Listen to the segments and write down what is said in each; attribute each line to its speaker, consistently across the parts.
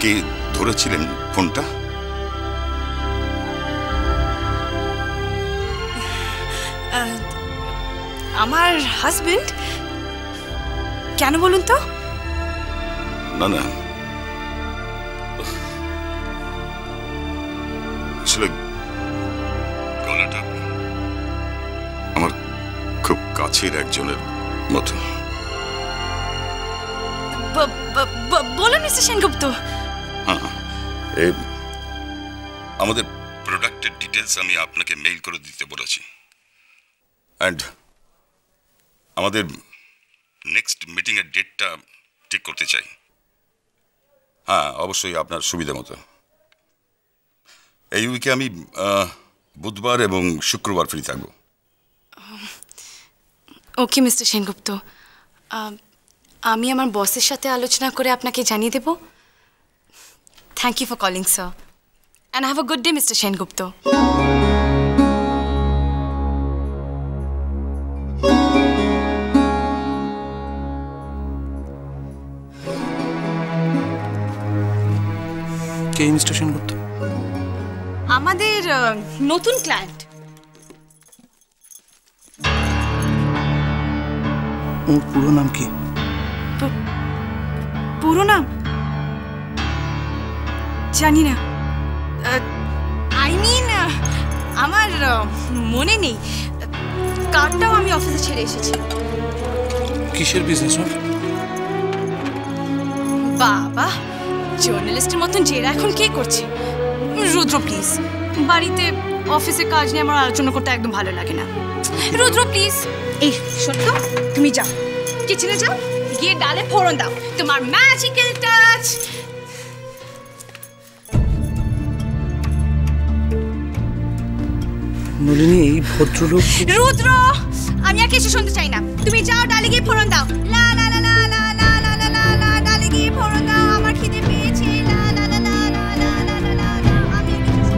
Speaker 1: কে ধরেছিলেন ফোনটা?
Speaker 2: আমার হাজবেন্ড। কেন বলুন তো?
Speaker 1: না না, আসলে গলাটা আমার খুব কাছের একজনের মতো।
Speaker 2: বলুন মিস্টার সেনগুপ্ত।
Speaker 1: হ্যাঁ, আমাদের প্রোডাক্টের ডিটেলস আমি আপনাকে মেইল করে দিতে বলেছি। অ্যান্ড আমাদের নেক্সট মিটিংয়ের ডেটটা ঠিক করতে চাই। হ্যাঁ, অবশ্যই আপনার সুবিধা মতো। এই উইকে আমি বুধবার এবং শুক্রবার ফ্রি থাকব।
Speaker 2: ওকে মিস্টার সেনগুপ্ত, আমি আমার বসের সাথে আলোচনা করে আপনাকে জানিয়ে দেব। Thank you for calling sir, and have a good day mister Sengupta.
Speaker 3: কে মিস্টার সেনগুপ্ত?
Speaker 2: আমাদের নতুন ক্লায়েন্ট।
Speaker 3: ওর পুরো নাম কি?
Speaker 2: পুরো নাম জানি না। আই মিন আমার মনে নেই। কার্ডটাও আমি অফিসে ছেড়ে এসেছি।
Speaker 3: কিসের বিজনেস ওর?
Speaker 2: বাবা, জার্নালিস্টের মতন জেরা এখন কে করছে? রুদ্র প্লিজ, বাড়িতে অফিসে কাজ নিয়ে আমার আলোচনা করতে একদম ভালো লাগে না। রুদ্র প্লিজ। এই সত্য, তুমি যাও কিচেনে, যাও গিয়ে ডালে ফোড়ন দাও, তোমার ম্যাজিক্যাল টাচ।
Speaker 3: নলিনী, এই ভদ্রলোক।
Speaker 2: রুদ্র, আমি আর কিছু শুনতে চাই না। তুমি যাও ডালে গিয়ে ফোড়ন দাও। লা লা লা লা লা লা লা লা লা লা, ডালে গিয়ে ফোড়ন দাও। আমার খিদে পেয়েছে। লা লা লা লা লা লা লা লা লা লা। আমি আর কিছু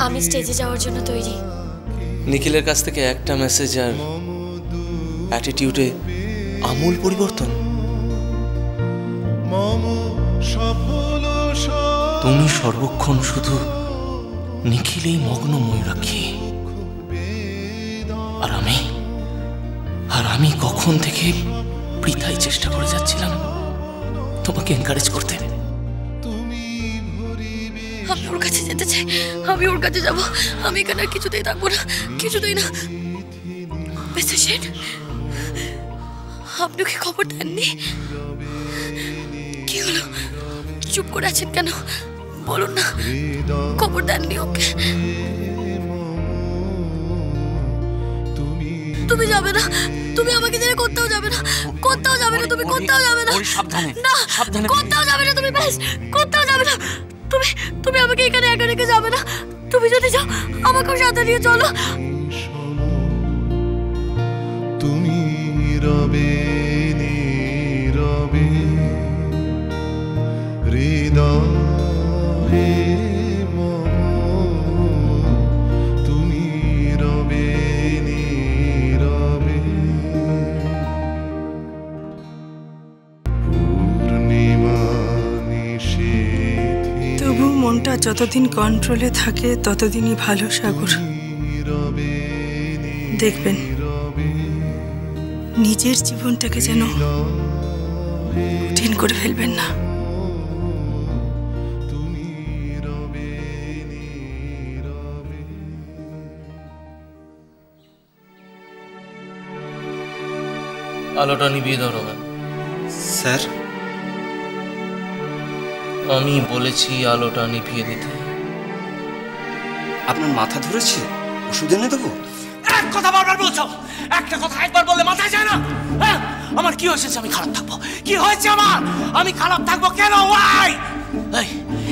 Speaker 4: আমি স্টেজে যাওয়ার জন্য তৈরি।
Speaker 3: নিখিলের কাছ থেকে একটা মেসেজ আর অ্যাটিটিউডে আমূল পরিবর্তন। তুমি সর্বক্ষণ শুধু নিখিলেই মগ্ন ময়ূরাক্ষী, আর আমি কখন থেকে বৃথাই চেষ্টা করে যাচ্ছিলাম তোমাকে এনকারেজ করতে।
Speaker 4: আমি ওর কাছে যেতে চাই, আমি ওর কাছে যাবো। আমি এখানে আর কিছুতেই থাকবো না, কিছুতেই না। মিস্টার সেন, আপনি কি খবর দেননি? কি হলো, চুপ করে আছেন কেন? বলুন না, খবর দেননি ওকে? তুমি যাবে না, তুমি আমাকে ছেড়ে কোথাও যাবে না, কোথাও যাবে না, তুমি কোথাও যাবে না। না, কোথাও যাবে না তুমি, ব্যাস কোথাও যাবে না। তুমি আমাকে এখানে একা রেখে যাবে না। তুমি যদি যাও আমাকেও সাথে নিয়ে চলো।
Speaker 5: তুমি রবে নীরবে হৃদয়ে তুমি রবে নীরবে পূর্ণিমা নিশীথে।
Speaker 6: তবু মনটা যতদিন কন্ট্রোলে থাকে ততদিনই ভালো সাগর। দেখবেন নিজের জীবনটাকে যেন কঠিন করে ফেলবেন না।
Speaker 3: আলোটা নিভিয়ে দাও রোমান।
Speaker 7: স্যার,
Speaker 3: আমি বলেছি আলোটা নিভিয়ে দিতে।
Speaker 7: আপনার মাথা ধরেছে, ওষুধ এনে দেবো?
Speaker 3: এক কথা বারবার বলছো, একটা কথা একবার বললে মাথায় যায় না? হ্যাঁ, আমার কি হয়েছে আমি খারাপ থাকবো? কি হয়েছে আমার? আমি খারাপ থাকবো কেন? ওয়াই? এই,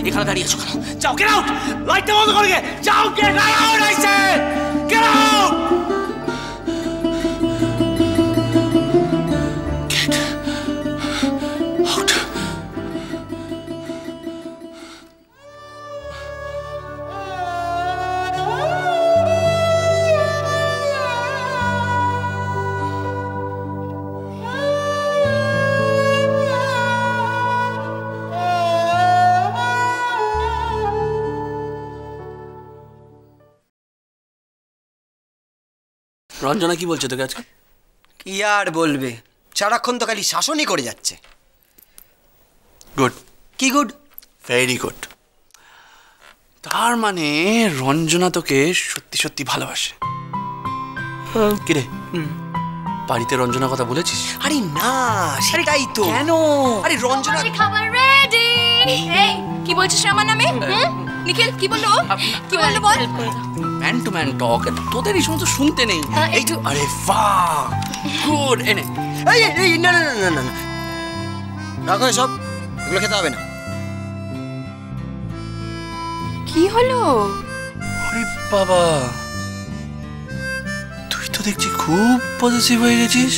Speaker 3: এখানে দাঁড়িয়ে আছো কেন? যাও, গেট আউট! লাইটটা বন্ধ করে যাও, get out! I say get out! Ranjana কি বলছে তোকে আজকে?
Speaker 7: কি আর বলবে, সারাক্ষণ তো খালি শাসনই করে যাচ্ছে।
Speaker 3: গুড।
Speaker 7: কি গুড?
Speaker 3: Very good. তার মানে রঞ্জনা তোকে সত্যি সত্যি ভালোবাসে। কিরে, বাড়িতে রঞ্জনার কথা বলেছিস?
Speaker 7: আরে না, সেটাই তো।
Speaker 3: কেন?
Speaker 7: আরে রঞ্জনা,
Speaker 2: খাবার রেডি। এই কি বলছিস আমার নামে? নিখিল কি বললো? কি বললো বল?
Speaker 3: ম্যান টু ম্যান টক, তোদের এই সমস্ত শুনতে নেই। এই তো, আরে বাহ, গুড। এনে
Speaker 7: এই এই না না না না না, রাখো সব, এগুলো খেতে হবে না।
Speaker 2: কি হলো?
Speaker 3: আরে বাবা, তুই তো দেখছি খুব পজিটিভ হয়ে গেছিস।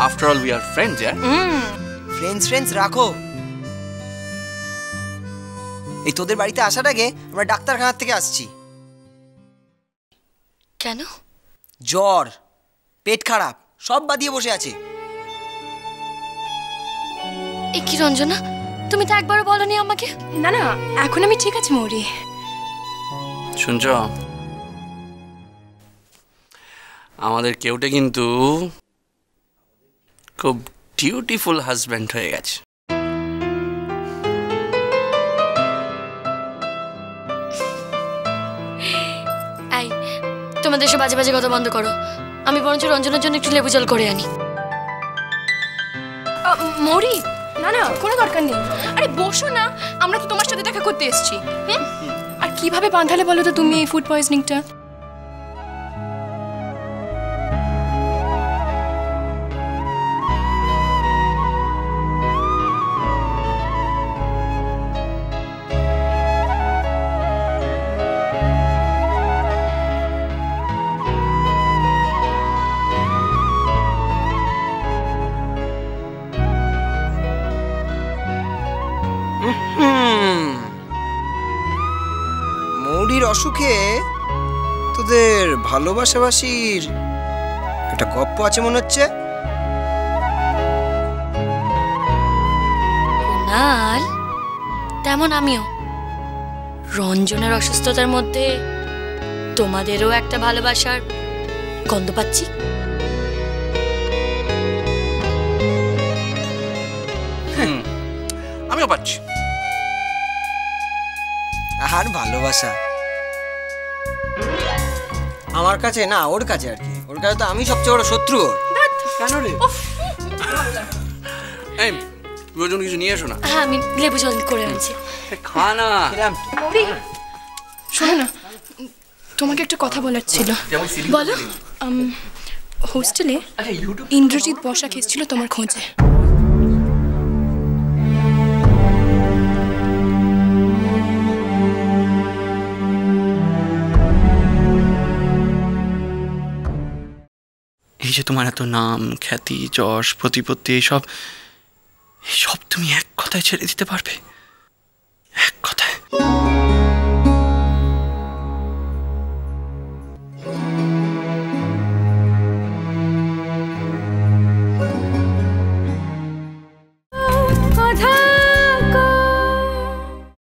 Speaker 3: After all we are friends.
Speaker 7: Friends রাখো। এই তোদের বাড়িতে আসার আগে আমরা ডাক্তারখানার থেকে আসছি।
Speaker 4: কেন?
Speaker 7: জ্বর, পেট খারাপ, সব বাদিয়ে বসে আছে।
Speaker 4: এ কি রঞ্জনা, তুমি তো একবারও বলনি আমাকে।
Speaker 2: না না, এখন আমি ঠিক আছি মৌরি।
Speaker 3: শুনছ, আমাদের কেউটে কিন্তু খুব ডিউটিফুল হাজব্যান্ড হয়ে গেছে।
Speaker 4: এই, তোমাদের এসব বাজে বাজে কথা বন্ধ করো। আমি বরঞ্চ রঞ্জনার জন্য একটু লেবু জল করে আনি।
Speaker 2: মৌরি, না না, কোনো দরকার নেই। আরে বসো না, আমরা তো তোমার সাথে দেখা করতে এসেছি। আর কিভাবে বাঁধালে বলো তো তুমি এই ফুড পয়জনিংটা?
Speaker 7: মৌরির অসুখে তোদের ভালোবাসাবাসির একটা গপ্প আছে মনে হচ্ছে।
Speaker 4: কুনাল, তেমন আমিও। রঞ্জনার অসুস্থতার মধ্যে তোমাদেরও একটা ভালোবাসার গন্ধ পাচ্ছি।
Speaker 3: আমিও পাচ্ছি।
Speaker 7: আর ভালোবাসা আমার কাছে না, ওর কাছে আর কি। ওর কাছে তো আমি সবচেয়ে বড় শত্রু।
Speaker 3: কেন রে? এই, রোজন কিছু নিয়ে এসো না।
Speaker 4: হ্যাঁ, আমি লেবু জল করে আনছি।
Speaker 3: খা না।
Speaker 2: শোনো না, তোমাকে একটা কথা বলার ছিল।
Speaker 4: বলো।
Speaker 2: হোস্টেলে ইন্দ্রজিৎ বসাক এসেছিল তোমার খোঁজে।
Speaker 3: এই যে তোমার এত নাম, খ্যাতি, যশ, প্রতিপত্তি, এইসব তুমি এক কথায় ছেড়ে দিতে পারবে? এক কথায়?